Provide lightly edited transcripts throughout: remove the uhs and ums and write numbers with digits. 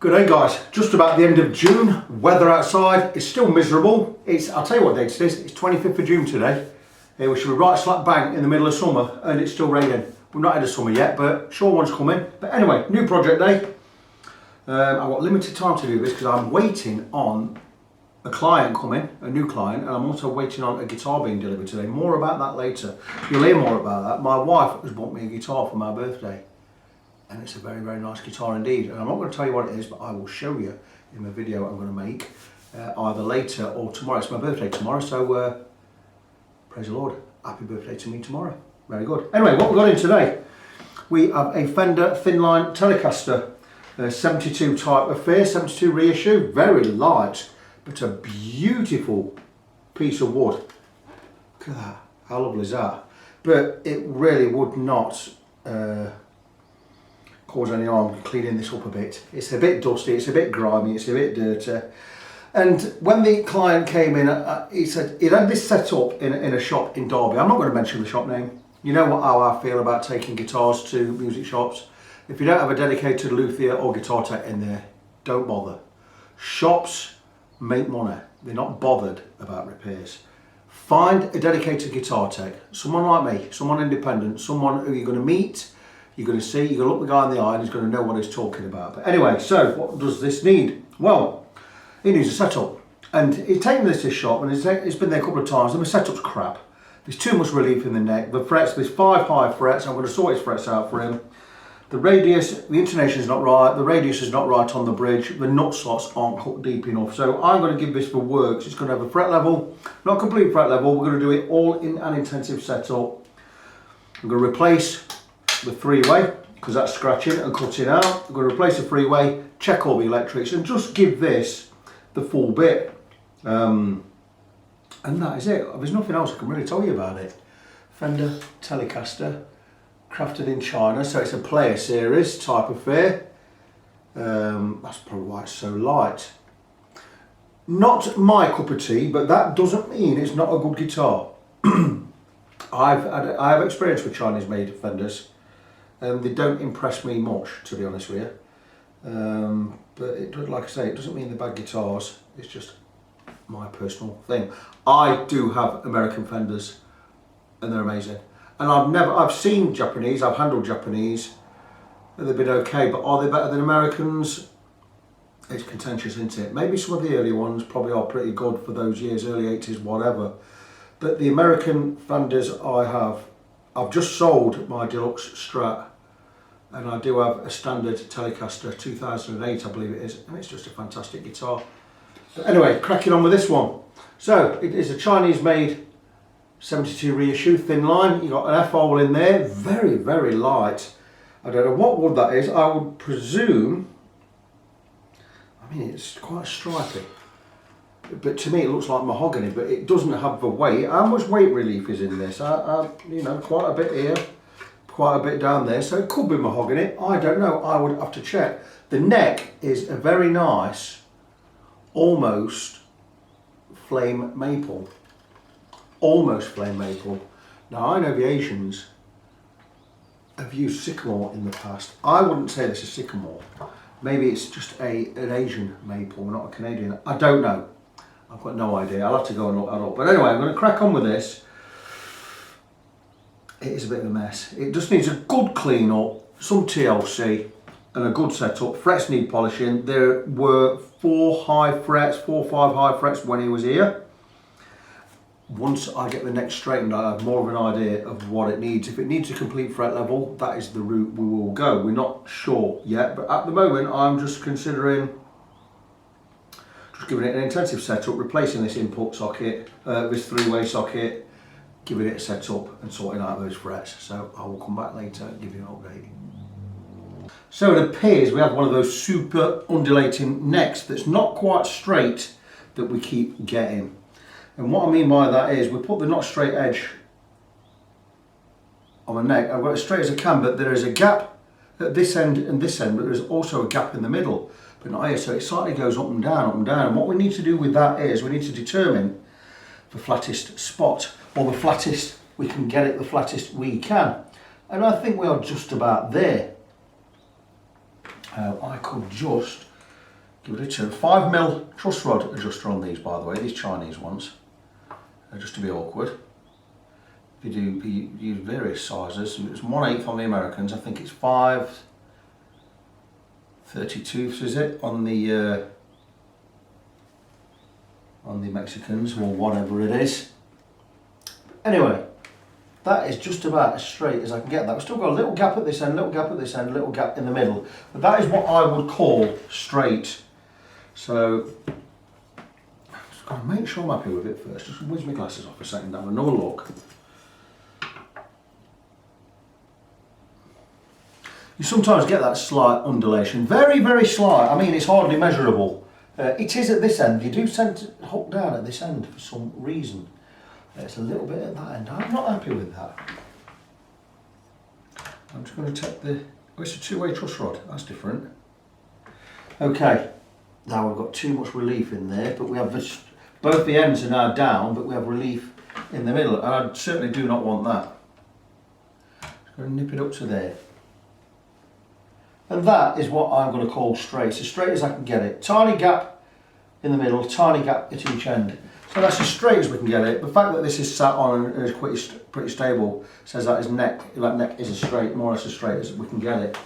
Good day guys, just about the end of June, weather outside is still miserable. I'll tell you what date it is, it's 25th of June today. We should be right slap bang in the middle of summer and it's still raining. We've not had a summer yet, but sure one's coming. But anyway, new project day. I've got limited time to do this because I'm waiting on a client coming, a new client, and I'm also waiting on a guitar being delivered today. More about that later. You'll hear more about that. My wife has bought me a guitar for my birthday. And it's a very, very nice guitar indeed. And I'm not going to tell you what it is, but I will show you in the video I'm going to make either later or tomorrow. It's my birthday tomorrow, so praise the Lord. Happy birthday to me tomorrow. Very good. Anyway, what we've got in today, we have a Fender Thinline Telecaster 72 type affair, 72 reissue, very light, but a beautiful piece of wood. Look at that, how lovely is that? But it really would not cause any harm cleaning this up a bit. It's a bit dusty, it's a bit grimy, it's a bit dirty. And when the client came in, he said he'd had this set up in a shop in Derby. I'm not going to mention the shop name. You know how I feel about taking guitars to music shops. If you don't have a dedicated luthier or guitar tech in there, don't bother. Shops make money. They're not bothered about repairs. Find a dedicated guitar tech, someone like me, someone independent, someone who you're going to meet, you're going to see, you're going to look the guy in the eye and he's going to know what he's talking about. But anyway, so what does this need? Well, it needs a setup. And he's taken this to his shop and it's been there a couple of times and the setup's crap. There's too much relief in the neck. The frets, there's 5 high frets. I'm going to sort his frets out for him. The radius, the intonation is not right. The radius is not right on the bridge. The nut slots aren't cut deep enough. So I'm going to give this the works. It's going to have a fret level, not complete fret level. We're going to do it all in an intensive setup. I'm going to replace the 3-way because that's scratching and cutting out. I'm going to replace the 3-way, check all the electrics and just give this the full bit. And that is it. There's nothing else I can really tell you about it. Fender Telecaster, crafted in China, so it's a player series type affair. That's probably why it's so light. Not my cup of tea, but that doesn't mean it's not a good guitar. I have experience with Chinese made Fenders. They don't impress me much, to be honest with you. But like I say, it doesn't mean they're bad guitars. It's just my personal thing. I do have American Fenders, and they're amazing. And I've seen Japanese, I've handled Japanese, and they've been okay. But are they better than Americans? It's contentious, isn't it? Maybe some of the early ones probably are pretty good for those years, early 80s, whatever. But the American Fenders I've just sold my Deluxe Strat. And I do have a standard Telecaster 2008, I believe it is, and it's just a fantastic guitar. But anyway, cracking on with this one. So it is a Chinese made 72 reissue Thinline. You've got an F-hole in there, very, very light. I don't know what wood that is. I would presume, I mean, it's quite stripy. But to me it looks like mahogany, but it doesn't have the weight. How much weight relief is in this? You know, quite a bit here. Quite a bit down there, so it could be mahogany. I don't know, I would have to check. The neck is a very nice, almost flame maple. Almost flame maple. Now I know the Asians have used sycamore in the past. I wouldn't say this is sycamore. Maybe it's just an Asian maple, not a Canadian. I don't know. I've got no idea. I'll have to go and look that up. But anyway, I'm going to crack on with this. It is a bit of a mess. It just needs a good clean up, some TLC and a good setup. Frets need polishing. There were 4 or 5 high frets when he was here. Once I get the neck straightened, I have more of an idea of what it needs. If it needs a complete fret level, that is the route we will go. We're not sure yet, but at the moment I'm just considering just giving it an intensive setup, replacing this input socket, this 3-way socket, giving it a setup and sorting out those frets. So I will come back later and give you an update. So it appears we have one of those super undulating necks that's not quite straight that we keep getting. And what I mean by that is we put the not straight edge on the neck. I've got it straight as I can, but there is a gap at this end and this end, but there's also a gap in the middle, but not here. So it slightly goes up and down, up and down. And what we need to do with that is we need to determine the flattest spot, or the flattest we can get it, the flattest we can. And I think we are just about there. I could just give it a turn. 5mm truss rod adjuster on these, by the way, these Chinese ones. Just to be awkward. You use various sizes. It's 1/8 on the Americans. I think it's 5/32 is it on the Mexicans, or whatever it is. Anyway, that is just about as straight as I can get that. We've still got a little gap at this end, little gap at this end, little gap in the middle. But that is what I would call straight. So just got to make sure I'm happy with it first. Just whiz my glasses off a second, have another look. You sometimes get that slight undulation, very, very slight. I mean, it's hardly measurable. It is at this end. You do tend to hook down at this end for some reason. It's a little bit at that end. I'm not happy with that. I'm just going to take the... Oh, it's a two-way truss rod. That's different. Okay. Now we've got too much relief in there, but we have this... Both the ends are now down, but we have relief in the middle, and I certainly do not want that. Just going to nip it up to there. And that is what I'm going to call straight. It's as straight as I can get it. Tiny gap in the middle, tiny gap at each end. So that's as straight as we can get it. The fact that this is sat on and is pretty stable says that his neck is as straight, more or less as straight as we can get it.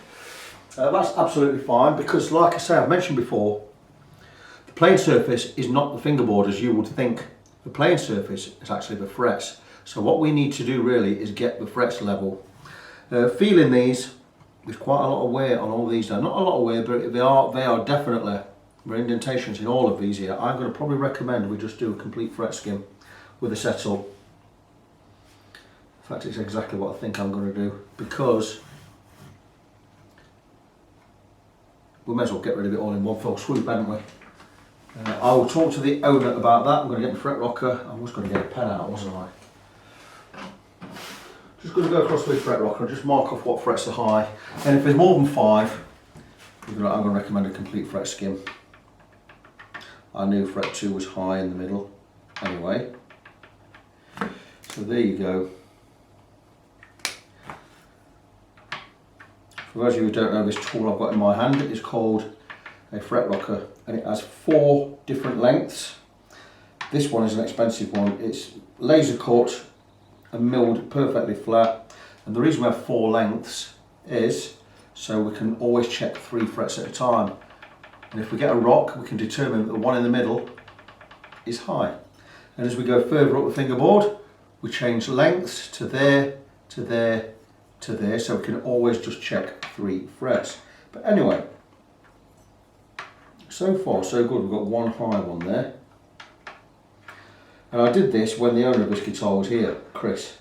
That's absolutely fine because, like I say, I've mentioned before, the playing surface is not the fingerboard as you would think. The playing surface is actually the frets. So what we need to do really is get the frets level. Feeling these, there's quite a lot of wear on all these now. Not a lot of wear, but they are definitely, there are indentations in all of these here. I'm going to probably recommend we just do a complete fret skim with a setup. In fact, it's exactly what I think I'm going to do, because we may as well get rid of it all in one fell swoop, haven't we? I will talk to the owner about that. I'm going to get my fret rocker. I was going to get a pen out, wasn't I? Just going to go across with fret rocker and just mark off what frets are high. And if there's more than 5, I'm going to recommend a complete fret skim. I knew fret 2 was high in the middle anyway. So there you go. For those of you who don't know, this tool I've got in my hand is called a fret rocker, and it has 4 different lengths. This one is an expensive one. It's laser cut and milled perfectly flat, and the reason we have 4 lengths is so we can always check 3 frets at a time, and if we get a rock we can determine that the one in the middle is high, and as we go further up the fingerboard we change lengths to there, to there, to there, so we can always just check 3 frets. But anyway, so far so good. We've got 1 high one there. And I did this when the owner of this guitar was here, Chris.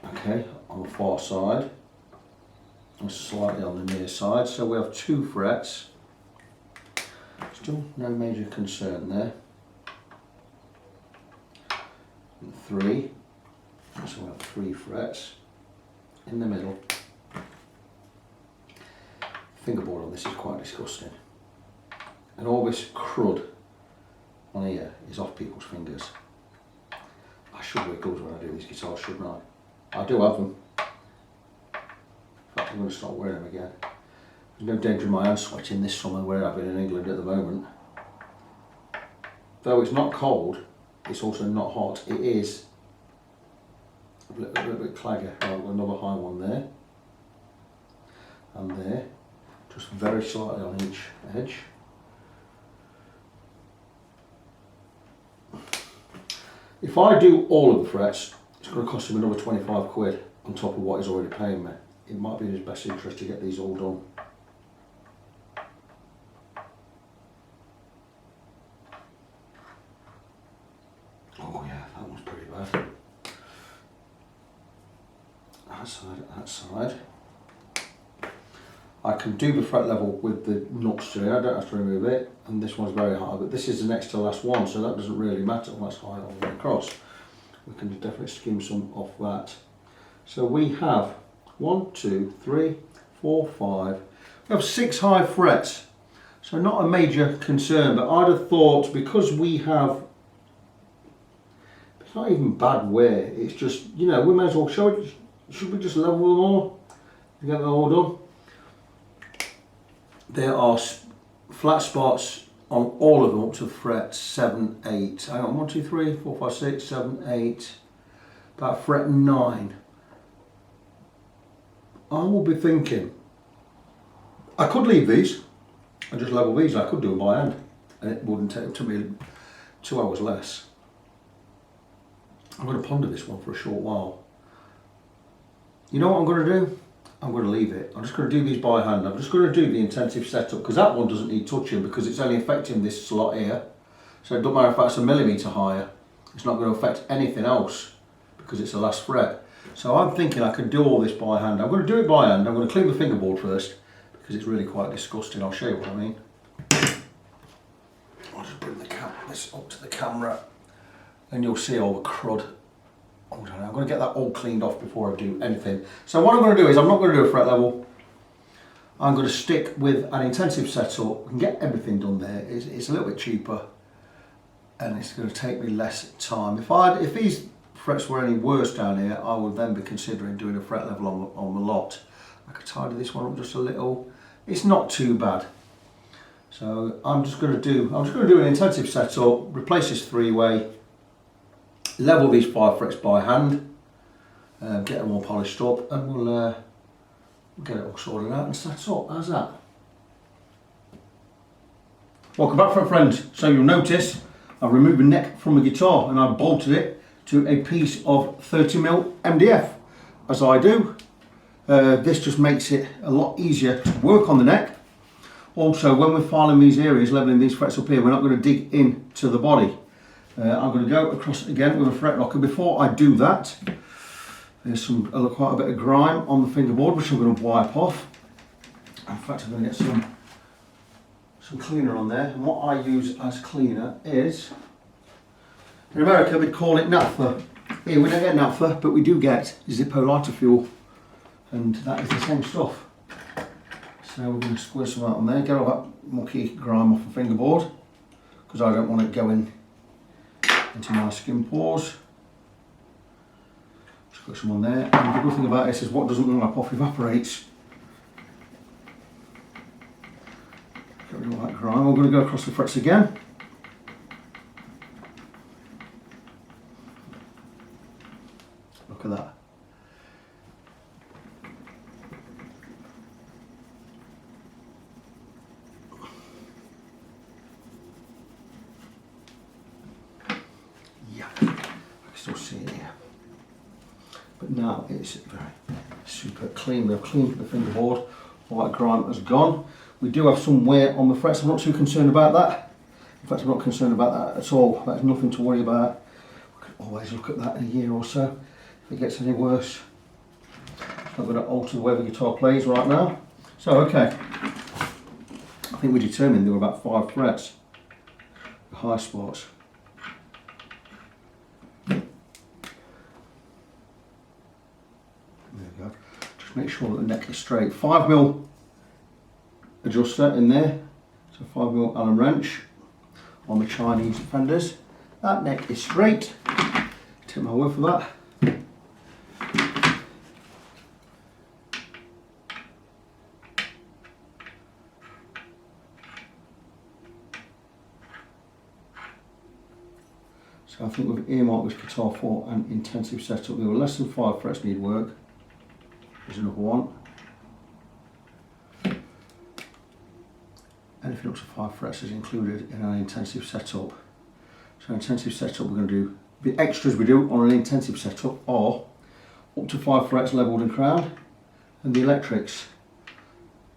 Okay, on the far side, and slightly on the near side, so we have 2 frets. Still no major concern there. And 3, so we have 3 frets in the middle. Fingerboard on this is quite disgusting. And all this crud on here is off people's fingers. I should wear gloves when I do these guitars, shouldn't I? I do have them. In fact, I'm going to start wearing them again. There's no danger of my hands sweating this summer where I've been in England at the moment. Though it's not cold, it's also not hot. It is a little bit clagger. Right, another high one there. And there. Just very slightly on each edge. If I do all of the frets, it's going to cost him another 25 quid on top of what he's already paying me. It might be in his best interest to get these all done. Oh yeah, that one's pretty bad. That side, that side. I can do the fret level with the nuts today, I don't have to remove it, and this one's very high, but this is the next to last one, so that doesn't really matter unless high all the way across. We can definitely skim some off that. So we have 1, 2, 3, 4, 5, we have 6 high frets, so not a major concern, but I'd have thought because we have, it's not even bad wear, it's just, you know, we may as well should we just level them all and get them all done? there are flat spots on all of them up to fret 7, 8. Hang on, 1, 2, 3, 4, 5, 6, 7, 8, about fret 9. I will be thinking, I could leave these and just level these. I could do it by hand and it wouldn't take me 2 hours less. I'm going to ponder this one for a short while. You know what I'm going to do? I'm going to leave it. I'm just going to do these by hand. I'm just going to do the intensive setup because that one doesn't need touching because it's only affecting this slot here. So it doesn't matter if that's a millimetre higher. It's not going to affect anything else because it's the last fret. So I'm thinking I could do all this by hand. I'm going to do it by hand. I'm going to clean the fingerboard first because it's really quite disgusting. I'll show you what I mean. I'll just bring this up to the camera and you'll see all the crud. I'm going to get that all cleaned off before I do anything. So what I'm going to do is I'm not going to do a fret level. I'm going to stick with an intensive setup and get everything done there. It's a little bit cheaper and it's going to take me less time. If these frets were any worse down here, I would then be considering doing a fret level on the lot. I could tidy this one up just a little. It's not too bad. So I'm just going to do an intensive setup, replace this 3-way, level these 5 frets by hand, get them all polished up, and we'll get it all sorted out and set up. How's that? Welcome back, friends. So you'll notice I've removed the neck from the guitar and I've bolted it to a piece of 30mm MDF, as I do. This just makes it a lot easier to work on the neck. Also, when we're filing these areas, leveling these frets up here, we're not going to dig into the body. I'm going to go across again with a fret locker. Before I do that, there's quite a bit of grime on the fingerboard, which I'm going to wipe off. In fact, I'm going to get some cleaner on there. And what I use as cleaner is, in America we'd call it naphtha. Here we don't get naphtha, but we do get Zippo lighter fuel, and that is the same stuff. So we're going to squirt some out on there, get all that mucky grime off the fingerboard, because I don't want it going into my skin pores. Just put some on there, and the good thing about this is what doesn't wipe off evaporates. Get rid of all that grime. We're going to go across the frets again. Look at that. Yeah, I can still see it here. But now it's very super clean. We've cleaned the fingerboard. All that grime has gone. We do have some wear on the frets. I'm not too concerned about that. In fact, I'm not concerned about that at all. That's nothing to worry about. We can always look at that in a year or so. If it gets any worse, it's not going to alter the way the guitar plays right now. So, okay. I think we determined there were about 5 frets, the high spots. There we go. Just make sure that the neck is straight. 5mm adjuster in there, so 5mm Allen wrench on the Chinese Fenders. That neck is straight. Take my word for that. So I think we've earmarked this guitar for an intensive setup. There were less than 5 frets need work. There's another one. Anything up to 5 frets is included in an intensive setup. So intensive setup, we're going to do, the extras we do on an intensive setup are up to 5 frets levelled and crowned, and the electrics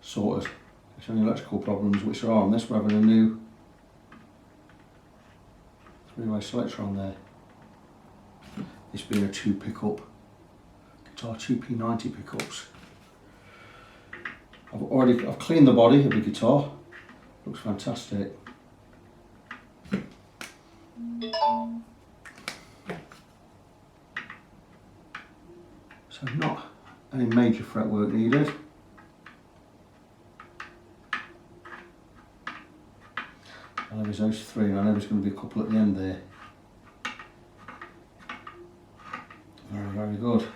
sorted. It's only electrical problems which are on this. We're having a new 3-way selector on there. This being a 2 pickup guitar, 2 P90 pickups. I've cleaned the body of the guitar. Looks fantastic. So not any major fretwork needed. I know there's those 3 and I know there's going to be a couple at the end there. Very, very good.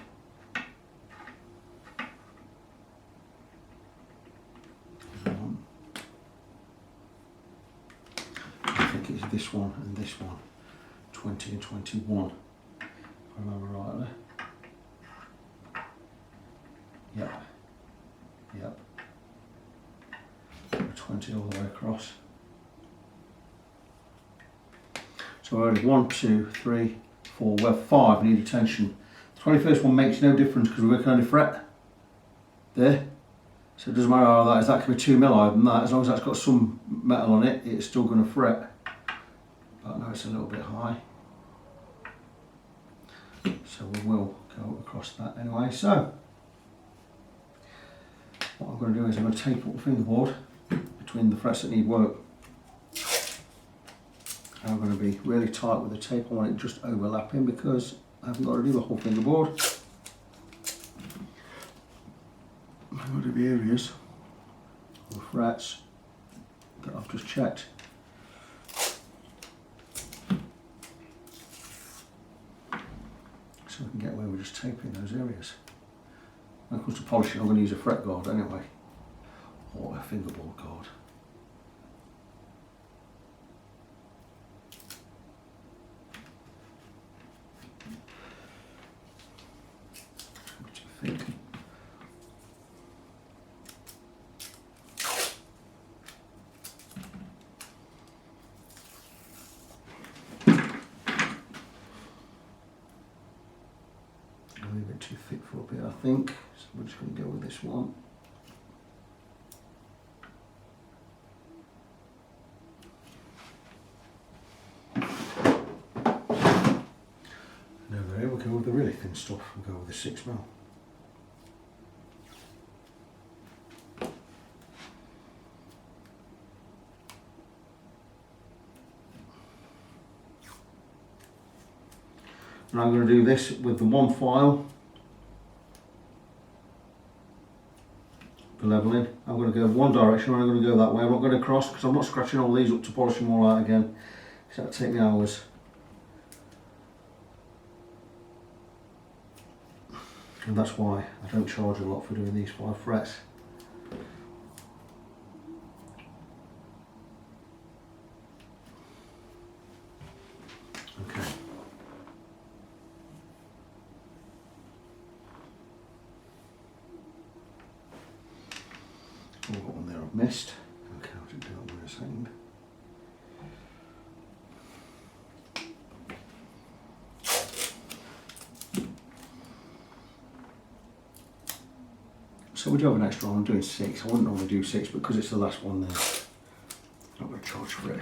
this one and this one, 20 and 21, if I remember rightly. Yep, yep, 20 all the way across. So already 1, 2, 3, 4, we have 5 need attention. The 21st one makes no difference because we're working on a fret there. So it doesn't matter how that is, that can be 2 mil higher than that, as long as that's got some metal on it, it's still going to fret. But now it's a little bit high. So we will go across that anyway. So what I'm going to do is I'm going to tape up the fingerboard between the frets that need work. And I'm going to be really tight with the tape. I want it just overlapping because I haven't got to do the whole fingerboard. I've got to be areas or frets that I've just checked. So we can get away with just taping those areas. When it comes to polishing, I'm going to use a fret guard anyway, or a fingerboard guard. Too thick. A little bit too thick for a bit, I think. So we're just going to go with this one. And over here we'll go with the really thin stuff. We'll go with the 6 mil. And I'm going to do this with the one file, the levelling. I'm going to go one direction and I'm going to go that way. I'm not going to cross because I'm not scratching all these up to polish them all out again, because that will take me hours. And that's why I don't charge a lot for doing these 5 frets. Okay. Oh, got one there I've missed. Okay, I'll just do that in a second. So we do have an extra one. I'm doing 6. I wouldn't normally do 6, but because it's the last one, then I'm not going to charge for it.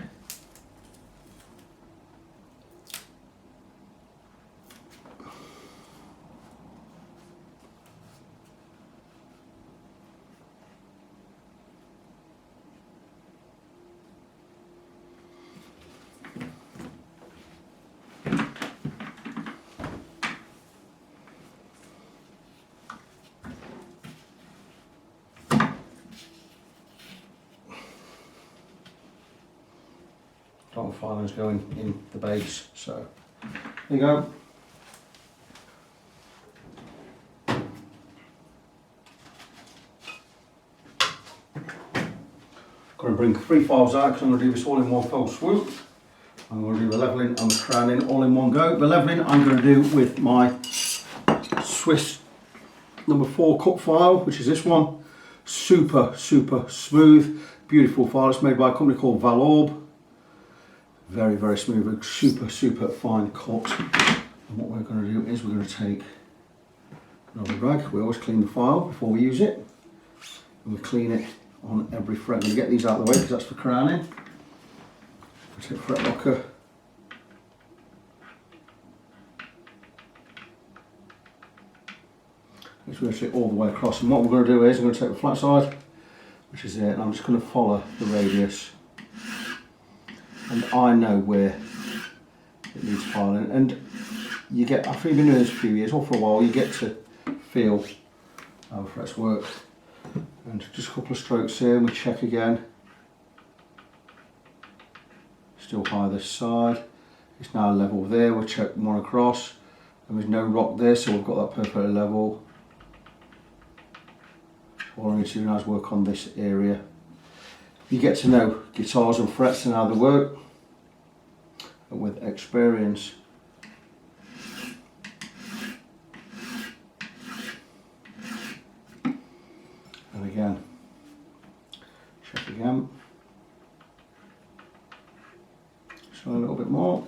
All the filings going in the base, so there you go. Going to bring 3 files out because I'm going to do this all in one fell swoop. I'm going to do the levelling and the crowning all in one go. The levelling I'm going to do with my Swiss number 4 cut file, which is this one. Super smooth, beautiful file. It's made by a company called Valorbe. Very, very smooth, super fine cut. And what we're going to do is we're going to take another rag. We always clean the file before we use it. And we clean it on every fret. I'm going to get these out of the way because that's for crowning. I take fret locker. It's going to take all the way across. And what we're going to do is I'm going to take the flat side, which is it, and I'm just going to follow the radius. And I know where it needs filing, and you get, after you've been doing this a few years or for a while, you get to feel how the frets work. And just a couple of strokes here, and we check again. Still high this side. It's now level there. We'll check one across, and there's no rock there, so we've got that perfectly level. All I need to do now is work on this area. You get to know guitars and frets and how they work. with experience. And again, check again. Just a little bit more.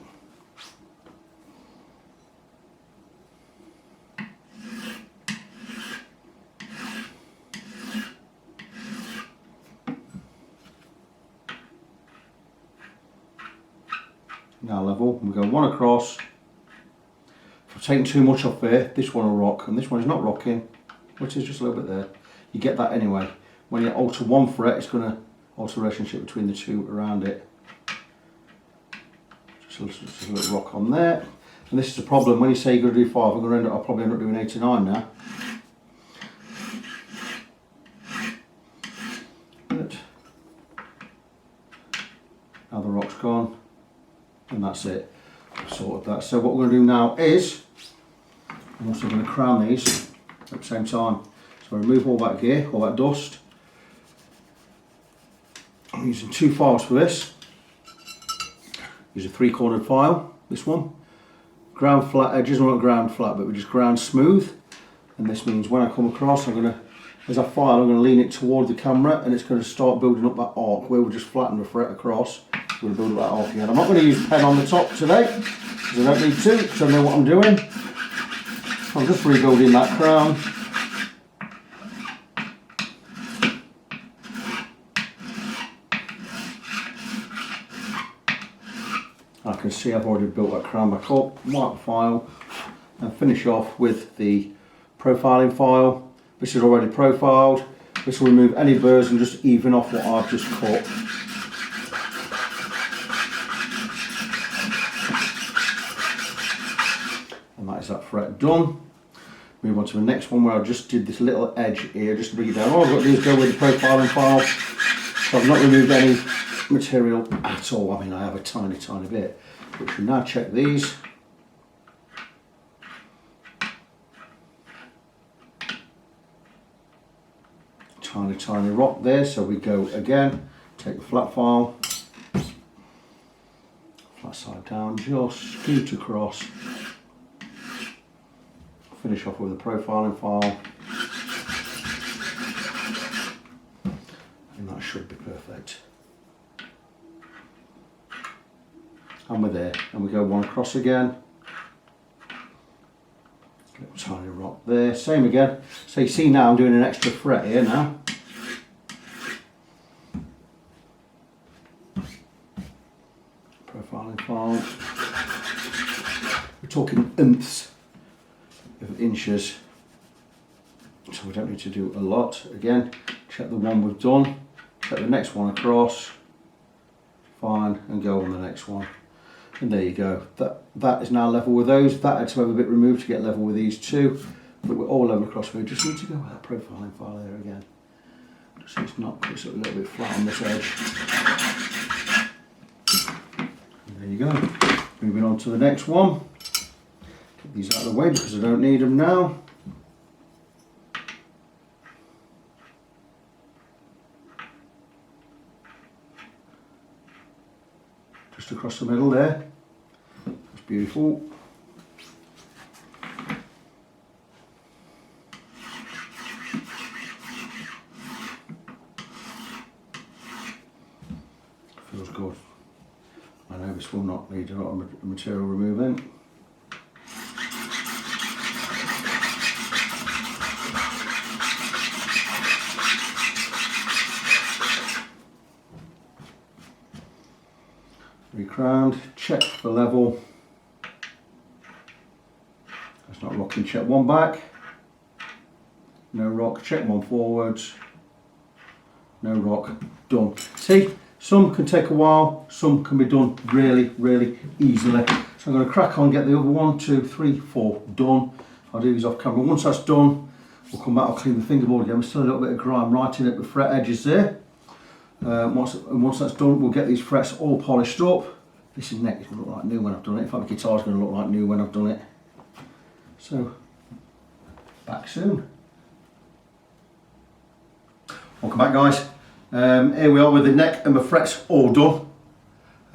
Now level, we go one across. If I've taken too much off there, this one will rock, and this one is not rocking, which is just a little bit there. You get that anyway. When you alter one fret, it's going to alter the relationship between the two around it. Just a little rock on there. And this is the problem, when you say you're going to do 5, I'm going to end up, I'll probably end up doing 8 or 9 now. But now the rock's gone. And that's it. I've sorted that. So what we're going to do now is, I'm also going to crown these at the same time. So I remove all that gear, all that dust. I'm using 2 files for this. Use a 3-cornered file, this one. Ground flat edges, not ground flat, but we just ground smooth. And this means when I come across, I'm going to, as I file, I'm going to lean it toward the camera, and it's going to start building up that arc where we just flatten the fret across. We're going to build that arc again. I'm not going to use pen on the top today, because I don't need to, because I know what I'm doing. I'm just rebuilding that crown. I can see I've already built that crown back up, mark the file, and finish off with the profiling file. This is already profiled. This will remove any burrs and just even off what I've just cut. And that is that fret done. Move on to the next one where I just did this little edge here just to bring it down. All I've got to do is go with the profiling file. So I've not removed any material at all. I mean, I have a tiny bit. We should now check these. Tiny rock there, so we go again, take the flat file, flat side down, just scoot across, finish off with the profiling file, and that should be perfect. And we're there, and we go one across again. Little tiny rock there, same again. So you see now I'm doing an extra fret here now. Profiling file. We're talking nths of inches, so we don't need to do a lot. Again, check the one we've done, check the next one across, fine, and go on the next one. And there you go. That is now level with those. That had to have a bit removed to get level with these two, but we're all level across. We just need to go with that profiling file there again, just so it's not puts it a little bit flat on this edge. And there you go. Moving on to the next one. Get these out of the way because I don't need them now. Just across the middle there. That's beautiful. Feels good. I know this will not need a lot of material removing. Recrowned, check the level. That's not rocking, check one back. No rock, check one forwards. No rock, done. See, some can take a while, some can be done really easily. So I'm going to crack on, get the other 1, 2, 3, 4 done. I'll do these off camera. Once that's done, we'll come back, I'll clean the fingerboard again. There's still a little bit of grime right in at the fret edges there. Once that's done, we'll get these frets all polished up. This neck is going to look like new when I've done it. In fact, the guitar's going to look like new when I've done it. So, back soon. Welcome back, guys. Here we are with the neck and the frets all done.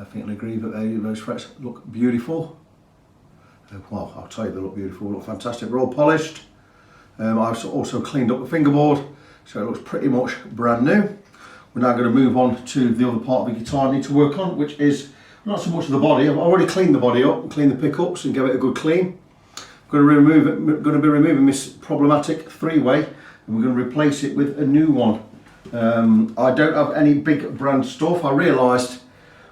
I think you'll agree that those frets look beautiful. Well, I'll tell you they look beautiful, look fantastic. They're all polished. I've also cleaned up the fingerboard, so it looks pretty much brand new. We're now going to move on to the other part of the guitar I need to work on, which is not so much of the body. I've already cleaned the body up, cleaned the pickups and give it a good clean. I'm going to be removing this problematic three-way, and we're going to replace it with a new one. I don't have any big brand stuff. I realised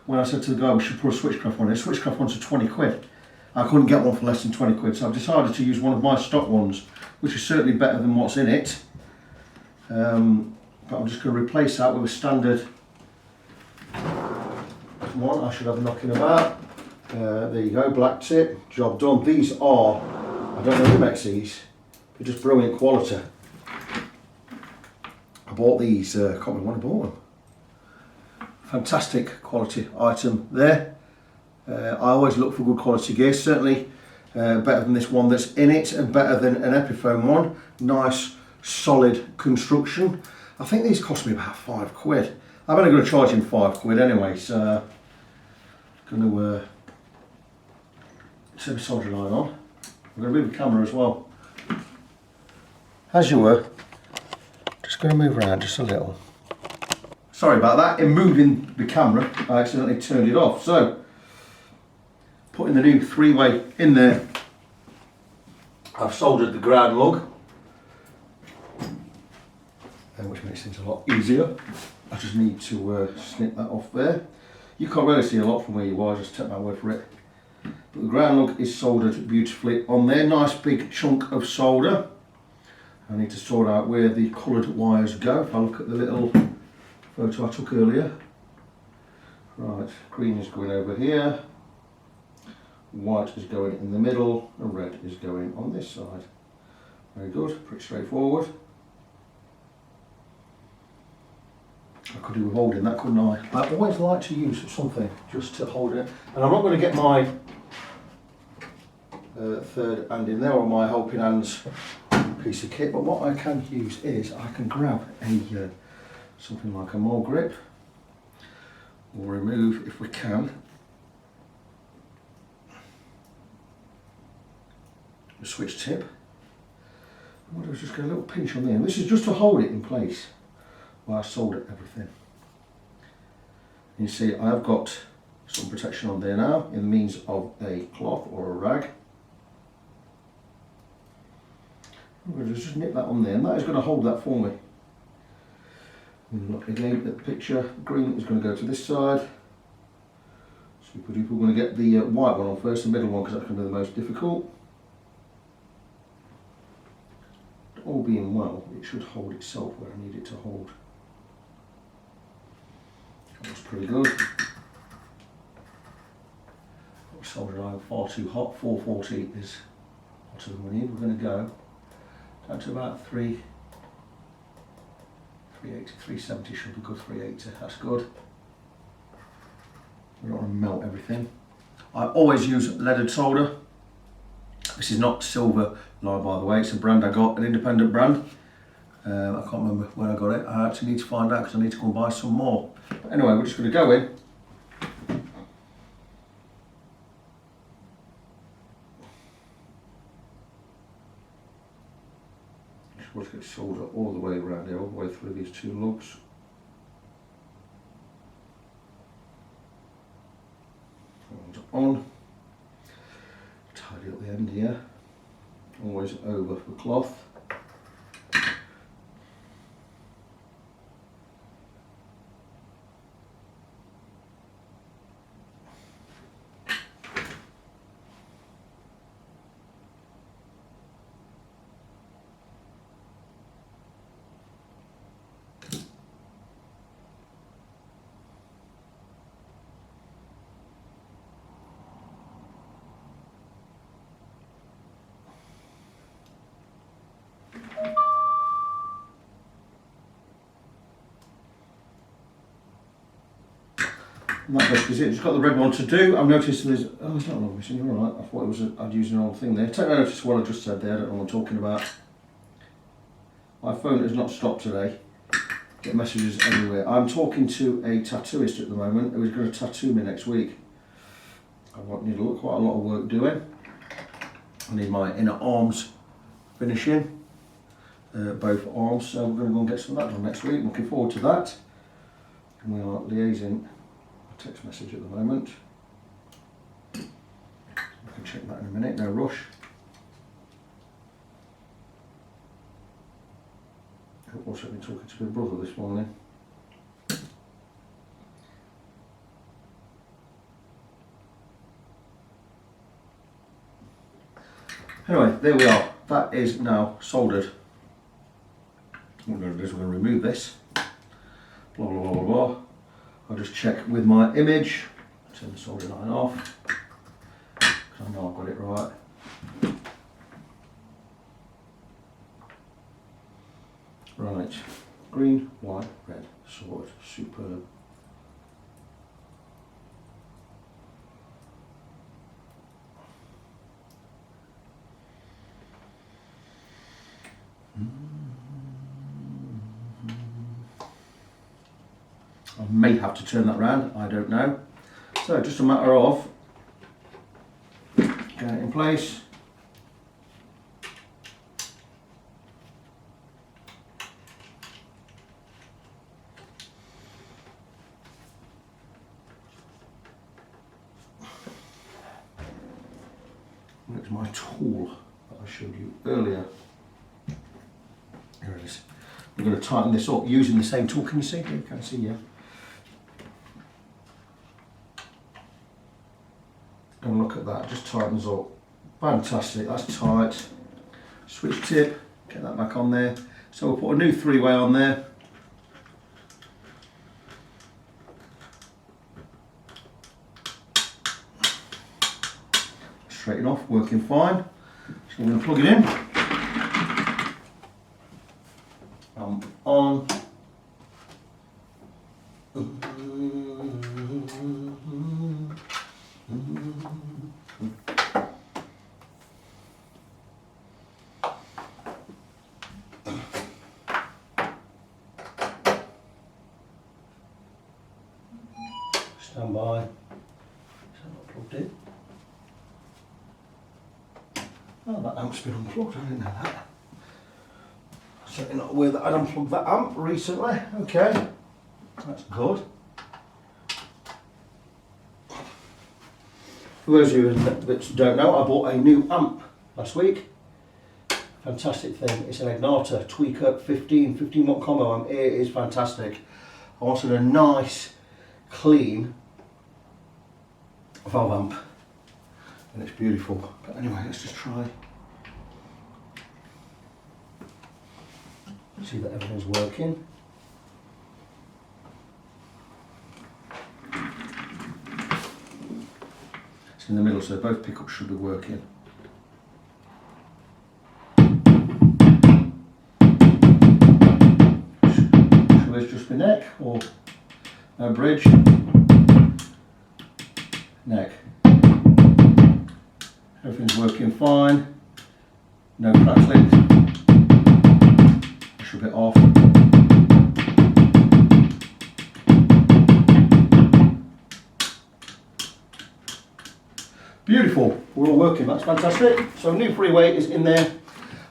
when I said to the guy we should put a Switchcraft on it, Switchcraft ones are 20 quid. I couldn't get one for less than 20 quid, so I've decided to use one of my stock ones, which is certainly better than what's in it. But I'm just going to replace that with a standard one. I should have knocking about. There you go, black tip, job done. These are, I don't know who makes these, they're just brilliant quality. I bought these, I can't remember when I bought them. Fantastic quality item there. I always look for good quality gear, certainly better than this one that's in it and better than an Epiphone one. Nice solid construction. I think these cost me about 5 quid. I'm only going to charge him 5 quid anyway, so I'm going to set the soldering iron on. I'm going to move the camera as well. As you were, just going to move around just a little. Sorry about that, in moving the camera I accidentally turned it off. So putting the new three-way in there, I've soldered the ground lug, which makes things a lot easier. I just need to snip that off there. You can't really see a lot from where you are, just take my word for it. But the ground lug is soldered beautifully on there. Nice big chunk of solder. I need to sort out where the coloured wires go. If I look at the little photo I took earlier. Right, green is going over here. White is going in the middle, and red is going on this side. Very good, pretty straightforward. I could do with holding that, couldn't I? I always like to use something just to hold it. And I'm not going to get my third hand in there, or my helping hands piece of kit, but what I can use is I can grab a something like a mole grip, or remove, if we can, the switch tip. What do I just get a little pinch on there? And this is just to hold it in place while I solder everything. And you see I have got some protection on there now in the means of a cloth or a rag. I'm going to just nip that on there, and that is going to hold that for me. And look again at the picture, green is going to go to this side. Super duper. We're going to get the white one on first, the middle one, because that's going to be the most difficult. All being well, it should hold itself where I need it to hold. That looks pretty good. Soldering iron far too hot. 440 is hotter than we need. We're going to go down to about 380, 370 should be good. 380, that's good. We don't want to melt everything. I always use leaded solder. This is not Silver Line, by the way, it's a brand I got, an independent brand. I can't remember where I got it. I actually need to find out because I need to go and buy some more. But anyway, we're just going to go in. Just want to get solder all the way around here, all the way through these two lugs. And on. Tidy up the end here, always over the cloth. And that basically is it. Just got the red one to do. I've noticed there's, oh, it's not long missing, you're alright. I thought it was, I'd used an old thing there. Take notice of what I just said there, I don't know what I'm talking about. My phone has not stopped today. Get messages everywhere. I'm talking to a tattooist at the moment who's going to tattoo me next week. I need quite a lot of work doing. I need my inner arms finishing, both arms, so we're going to go and get some of that done next week. Looking forward to that. And we are liaising a text message at the moment. I can check that in a minute, no rush. I've also been talking to my brother this morning. Anyway, there we are. That is now soldered. What we're going to do is we're going to remove this. Blah, blah, blah, blah, blah. I'll just check with my image. Turn the soldering iron off. I know I've got it right. Right. Green, white, red. Sorted. Superb. I may have to turn that round, I don't know. So just a matter of getting it in place. There's my tool that I showed you earlier. Here it is. I'm going to tighten this up using the same tool. Can you see? You can see, yeah. And look at that, just tightens up. Fantastic, that's tight. Switch tip, get that back on there. So we'll put a new 3-way on there. Straighten off, working fine. So I'm going to plug it in. On. Stand by. Is that not plugged in? Oh, that amp's been unplugged, I didn't know that. Certainly not aware that I'd unplugged that amp recently. Okay, that's good. For those of you that don't know, I bought a new amp last week. Fantastic thing. It's an Ignata Tweaker 15 watt combo amp. It is fantastic. I wanted a nice, clean valve amp, and it's beautiful. But anyway, let's just try. See that everything's working. It's in the middle, so both pickups should be working. Should this just be neck or no bridge? Neck. Everything's working fine. No crackling. Push a bit off. Beautiful, we're all working, that's fantastic. So new 3-way is in there.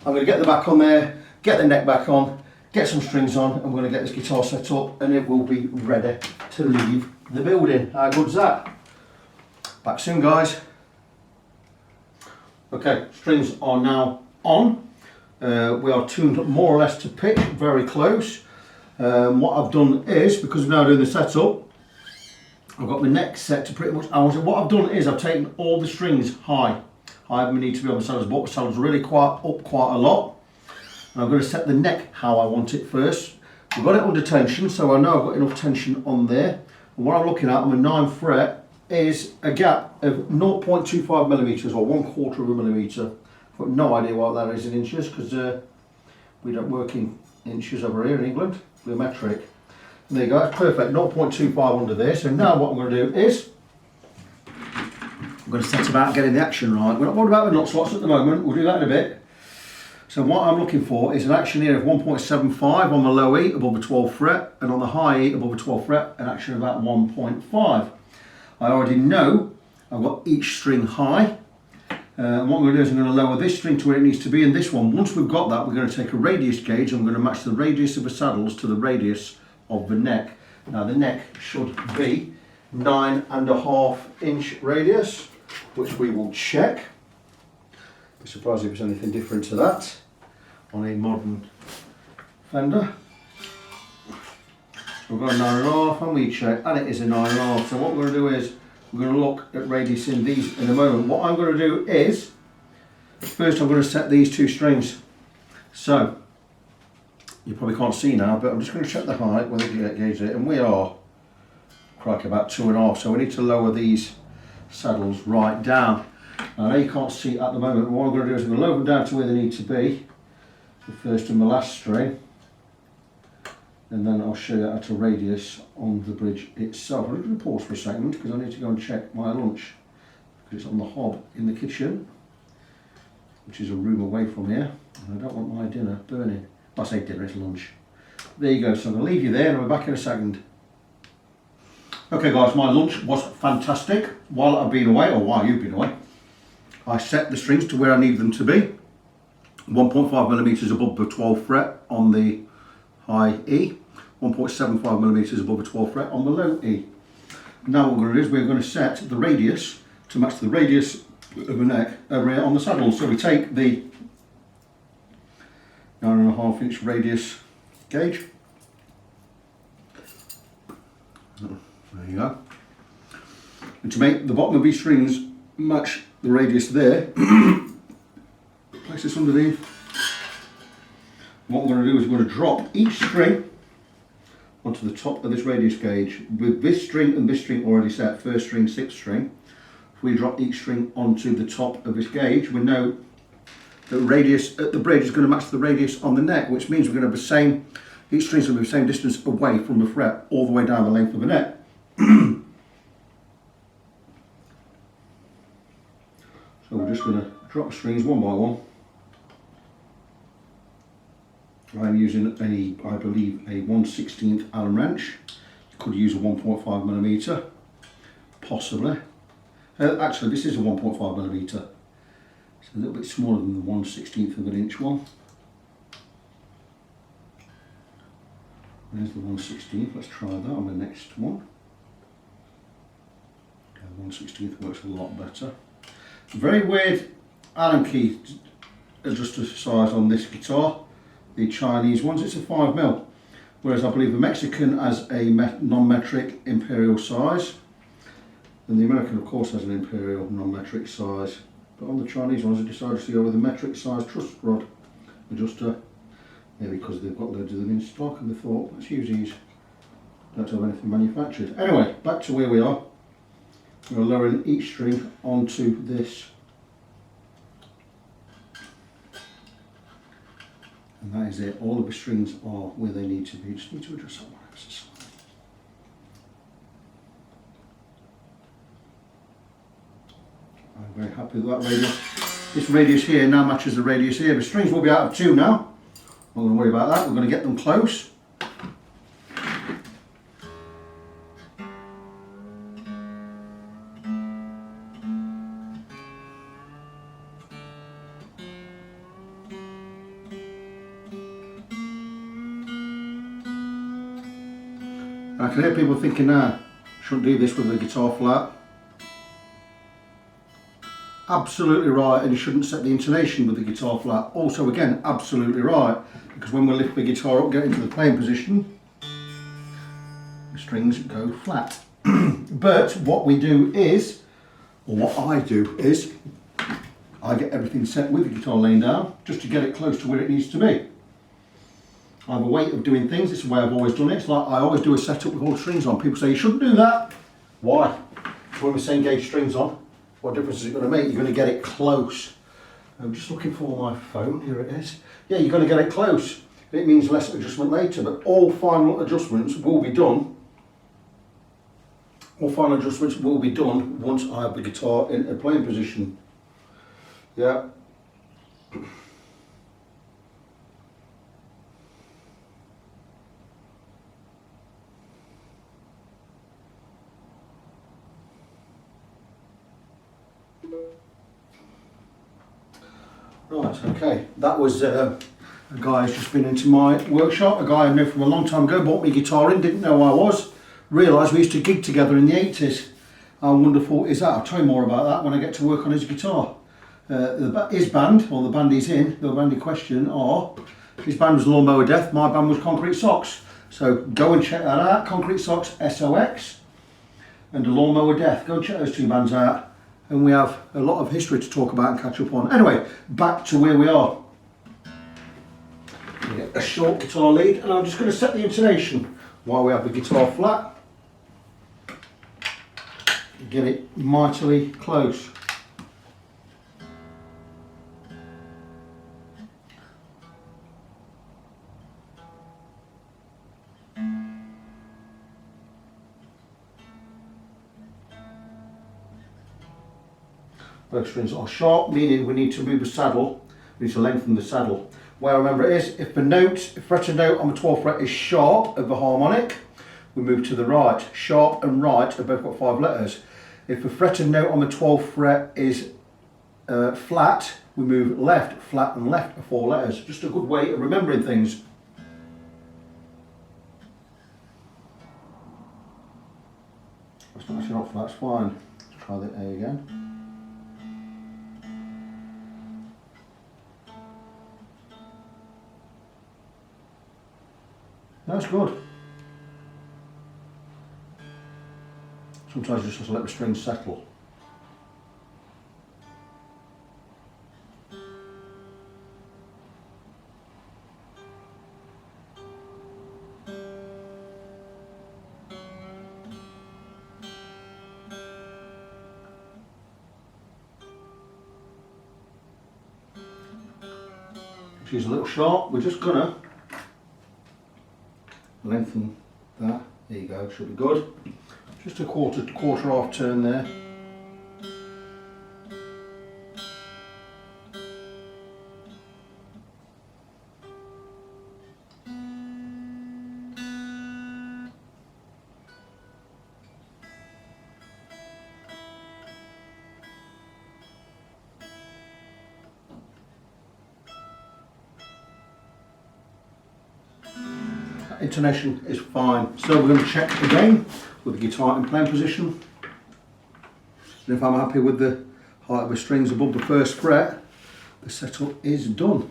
I'm going to get the back on there, get the neck back on, get some strings on, and we're going to get this guitar set up and it will be ready to leave the building. How good's that? Back soon, guys. Okay, strings are now on. We are tuned more or less to pitch, very close. What I've done is, because we're now doing the setup, I've got my neck set to pretty much. What I've done is I've taken all the strings high. I need to be on the saddles, but the saddles really quite a lot. And I'm going to set the neck how I want it first. We've got it under tension, so I know I've got enough tension on there. And what I'm looking at on my 9th fret is a gap of 0.25 millimeters or 1/4 of a millimeter. I've got no idea what that is in inches because we don't work in inches over here in England. We're metric. And there you go, that's perfect. 0.25 under there. So now what I'm going to do is I'm going to set about getting the action right. We're not worried about the nut slots at the moment. We'll do that in a bit. So what I'm looking for is an action here of 1.75 on the low E above the 12th fret, and on the high E above the 12th fret an action of about 1.5. I already know I've got each string high. And what I'm going to do is I'm going to lower this string to where it needs to be, and this one, once we've got that, we're going to take a radius gauge and I'm going to match the radius of the saddles to the radius of the neck. Now the neck should be 9.5 inch radius, which we will check. Be surprised if there's anything different to that on a modern Fender. So we've got a 9.5 and we check, and it is a 9.5. So what we're going to do is we're going to look at radius in these in a moment. What I'm going to do is, first I'm going to set these two strings. So, you probably can't see now, but I'm just going to check the height, whether you get gauge it, and we are, crikey, about 2.5. So we need to lower these saddles right down. Now, I know you can't see at the moment, but what I'm going to do is I'm going to lower them down to where they need to be, the first and the last string. And then I'll show you how to radius on the bridge itself. I'm going to pause for a second because I need to go and check my lunch, because it's on the hob in the kitchen, which is a room away from here, and I don't want my dinner burning. I say dinner, it's lunch. There you go, so I'm going to leave you there and we're back in a second. Okay guys, my lunch was fantastic. While I've been away, or while you've been away, I set the strings to where I need them to be. 1.5mm above the 12th fret on the high E, 1.75mm above the 12th fret on the low E. Now what we're going to do is we're going to set the radius to match the radius of the neck over here on the saddle. So we take the 9.5 inch radius gauge. There you go. And to make the bottom of these strings match the radius there, place this underneath. What we're going to do is we're going to drop each string onto the top of this radius gauge with this string and this string already set, first string, sixth string. If we drop each string onto the top of this gauge, we know that the radius at the bridge is going to match the radius on the neck, which means we're going to have the same, each string's going to be the same distance away from the fret all the way down the length of the neck. So we're just going to drop strings one by one. I'm using I believe a 1/16 Allen wrench. You could use a 1.5mm, possibly. Actually, this is a 1.5mm. It's a little bit smaller than the 1/16 of an inch one. There's the 1/16. Let's try that on the next one. Okay, the 1/16 works a lot better. Very weird Allen key adjuster size on this guitar. The Chinese ones, it's a 5mm, whereas I believe the Mexican has a non-metric imperial size, and the American of course has an imperial non-metric size, but on the Chinese ones I decided to go with a metric size truss rod adjuster, maybe because they've got loads of them in stock and they thought, let's use these, don't have anything manufactured. Anyway, back to where we are. We're lowering each string onto this. And that is it. All of the strings are where they need to be. Just need to adjust that one ever so slightly. I'm very happy with that radius. This radius here now matches the radius here. The strings will be out of tune now. I'm not going to worry about that. We're going to get them close. I can hear people thinking, nah, shouldn't do this with a guitar flat. Absolutely right, and you shouldn't set the intonation with the guitar flat. Also, again, absolutely right, because when we lift the guitar up, get into the playing position, the strings go flat. But what we do is, or what I do is, I get everything set with the guitar laying down, just to get it close to where it needs to be. I have a way of doing things. It's the way I've always done it. It's like I always do a setup with all the strings on. People say you shouldn't do that. Why? Put the same gauge strings on. What difference is it going to make? You're going to get it close. I'm just looking for my phone. Here it is. Yeah, you're going to get it close. It means less adjustment later, but all final adjustments will be done. All final adjustments will be done once I have the guitar in a playing position. Yeah. Right, okay, that was a guy who's just been into my workshop, a guy I knew from a long time ago, bought me guitar in, didn't know who I was, realised we used to gig together in the 80s. How wonderful is that? I'll tell you more about that when I get to work on his guitar. His band, or the band he's in, the band in question, his band was Lawnmower Death, my band was Concrete Socks. So go and check that out, Concrete Socks SOX and Lawnmower Death. Go and check those two bands out. And we have a lot of history to talk about and catch up on. Anyway, back to where we are. Get a short guitar lead, and I'm just going to set the intonation while we have the guitar flat. Get it mightily close. Both strings are sharp, meaning we need to move the saddle, we need to lengthen the saddle. Where I remember it is, if fretted note on the 12th fret is sharp of the harmonic, we move to the right. Sharp and right have both got 5 letters. If the fretted note on the 12th fret is flat, we move left, flat and left are 4 letters. Just a good way of remembering things. That's not actually not flat, that's fine. Let's try that A again. That's good. Sometimes you just have to let the strings settle. She's a little sharp, we're just gonna lengthen that. There you go, should be good. Just a quarter half turn there. Intonation is fine. So we're going to check again with the guitar in playing position. And if I'm happy with the height of the strings above the 1st fret, the setup is done.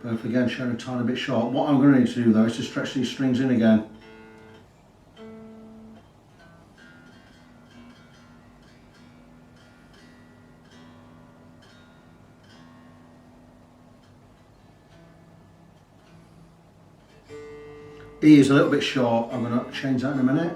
Both again showing a tiny bit sharp. What I'm going to need to do though is to stretch these strings in again. E is a little bit sharp. I'm going to change that in a minute.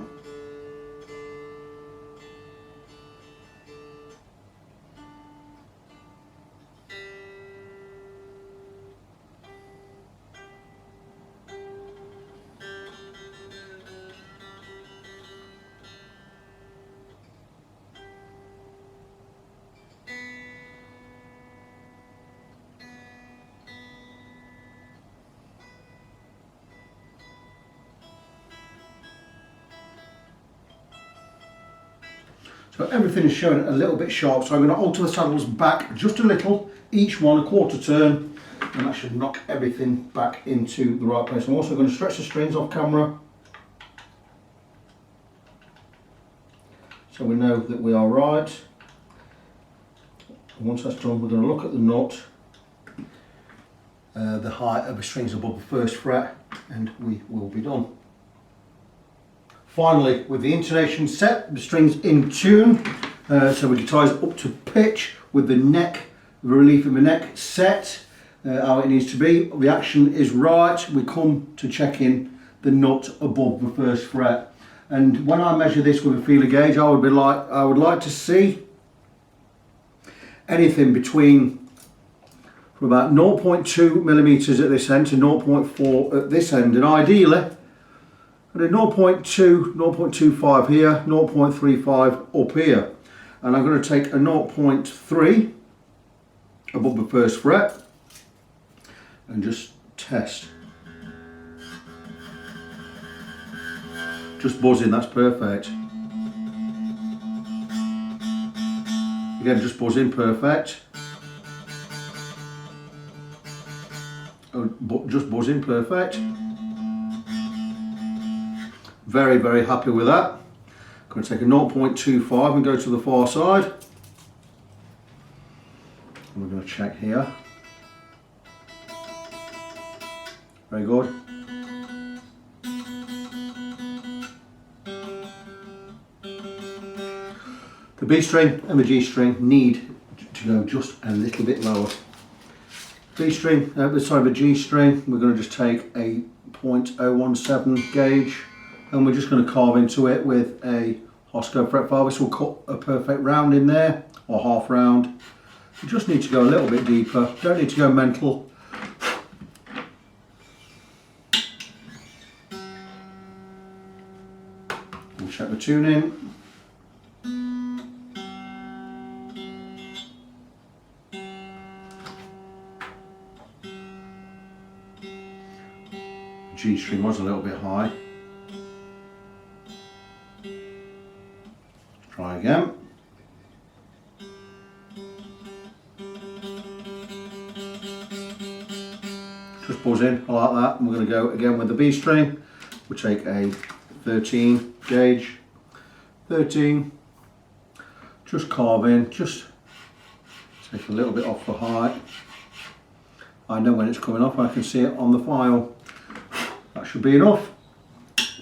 So everything is showing a little bit sharp, so I'm going to alter the saddles back just a little, each one a quarter turn, and that should knock everything back into the right place. I'm also going to stretch the strings off camera, so we know that we are right. And once that's done, we're going to look at the nut, the height of the strings above the 1st fret, and we will be done. Finally, with the intonation set, the strings in tune, so the guitar is up to pitch with the neck, the relief in the neck set, how it needs to be. The action is right. We come to check in the nut above the 1st fret. And when I measure this with a feeler gauge, I would like to see anything between from about 0.2 millimeters at this end to 0.4 at this end, and ideally I do 0.2, 0.25 here, 0.35 up here, and I'm going to take a 0.3 above the first fret and just test. Just buzzing, that's perfect. Again, just buzzing, perfect. Just buzzing, perfect. Very, very happy with that. I'm going to take a 0.25 and go to the far side. And we're going to check here. Very good. The B string and the G string need to go just a little bit lower. The G string, we're going to just take a 0.017 gauge and we're just going to carve into it with a Hosco fret file. This will cut a perfect round in there, or half round. You just need to go a little bit deeper, don't need to go mental. We'll check the tuning. G string was a little bit high. Try again. Just buzz in, I like that. And we're going to go again with the B string. We'll take a 13 gauge. 13. Just carve in, just take a little bit off the height. I know when it's coming off, I can see it on the file. That should be enough.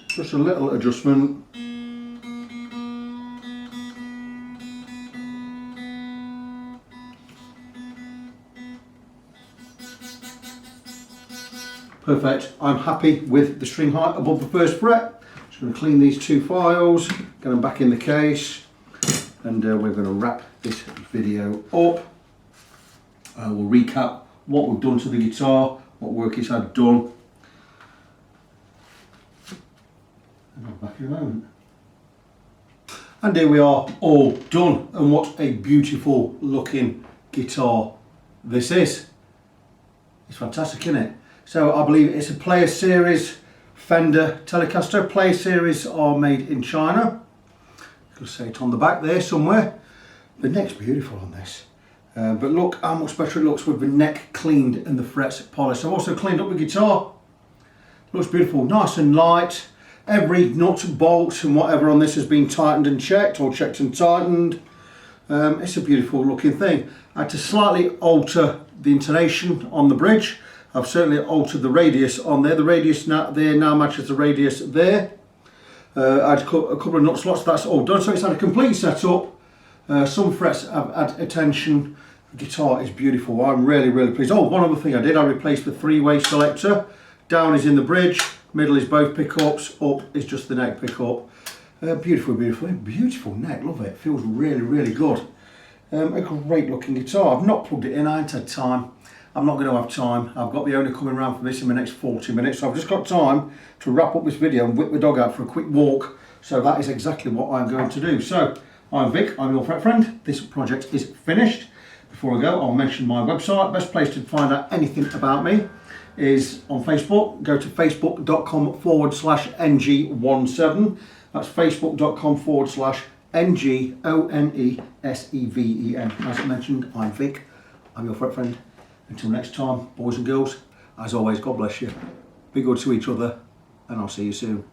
Just a little adjustment. Perfect. I'm happy with the string height above the first fret. Just going to clean these two files, get them back in the case, and we're going to wrap this video up. We'll recap what we've done to the guitar, what work it's had done. And I'm back in a moment. And here we are, all done. And what a beautiful looking guitar this is. It's fantastic, isn't it? So I believe it's a Player Series Fender Telecaster. Player Series are made in China. You'll see it on the back there somewhere. The neck's beautiful on this. But look how much better it looks with the neck cleaned and the frets polished. I've also cleaned up the guitar. Looks beautiful, nice and light. Every nut, bolt and whatever on this has been tightened and checked, or checked and tightened. It's a beautiful looking thing. I had to slightly alter the intonation on the bridge. I've certainly altered the radius on there. The radius there now matches the radius there. I had a couple of nut slots, that's all done. So it's had a complete setup. Some frets have had attention. The guitar is beautiful. I'm really, really pleased. Oh, one other thing I did, I replaced the three-way selector. Down is in the bridge, middle is both pickups, up is just the neck pickup. Beautiful, beautiful, beautiful neck, love it. Feels really, really good. A great looking guitar. I've not plugged it in, I ain't had time. I'm not going to have time. I've got the owner coming around for this in the next 40 minutes, so I've just got time to wrap up this video and whip the dog out for a quick walk. So that is exactly what I'm going to do. So, I'm Vic, I'm your fret friend. This project is finished. Before I go, I'll mention my website. Best place to find out anything about me is on Facebook. Go to facebook.com/ng17. That's facebook.com/NGONESEVEN. As I mentioned, I'm Vic, I'm your fret friend. Until next time, boys and girls, as always, God bless you. Be good to each other, and I'll see you soon.